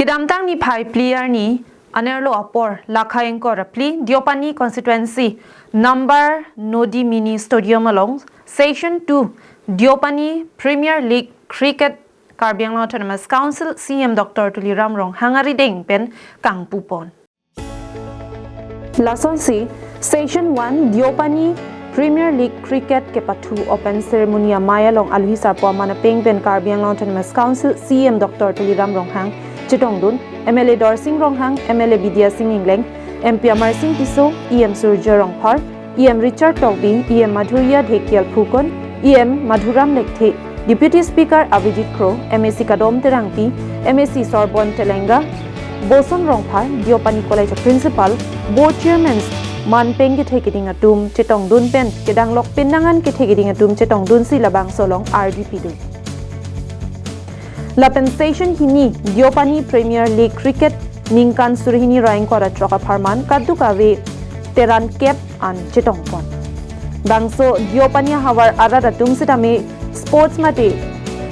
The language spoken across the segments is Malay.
Chidamtang ni phai player ni anerlo apor lakhaeng ko rapli Deopani constituency number Nodi Mini Stadium along Session 2 Deopani Premier League Cricket Karbiang Autonomous Council CM Dr. Tuliram Rong hangari deng pen kang pupon. Lason si Session 1 Deopani Premier League Cricket ke patu open ceremony maya long alhisar po mana peng pen Karbiang Autonomous Council CM Dr. Tuliram Rong hang Chitong Dun, MLA Dor Singh Ronghang, MLA Vidya Singh Ingleng, MP Amar Singh Tiso, EM Surja Rongphar, EM Richard Togbi, EM Madhurya Dhekial Phukon, EM Madhuram Lekthe, Deputy Speaker Avijit Kro, MAC Kadom Terangpi, MAC Sorbonne Telenga, Boson Rongphar, Deopani College of Principal, Board Chairmen, Manpeng ke Thekiting Atum, Chitong Dun Pen, Kedang Lok Pindangan ke Thekiting Atum, Chitong Dun Silabang Solong, RDP Dun. Lapen station hini Deopani Premier League Cricket ningkan surhini raing kora troka farman kaddu kave teran cap an chitongpon bangso Deopani hawar arada tungsidame sports mate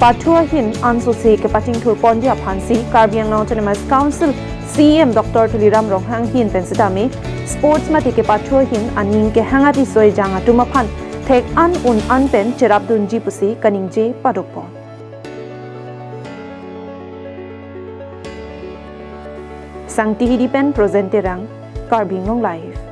pathua hin anso se ke pating thur pondia phansi Karbiang Autonomous Council CM Dr. Tuliram Ronghang hin pensidame sports mate ke pathua hin aning ke hangati soi janga tumaphan thek an un an pen cherap dunji pusi kaningje padopon. Sang tihidipen prosenterang Karbiang Live.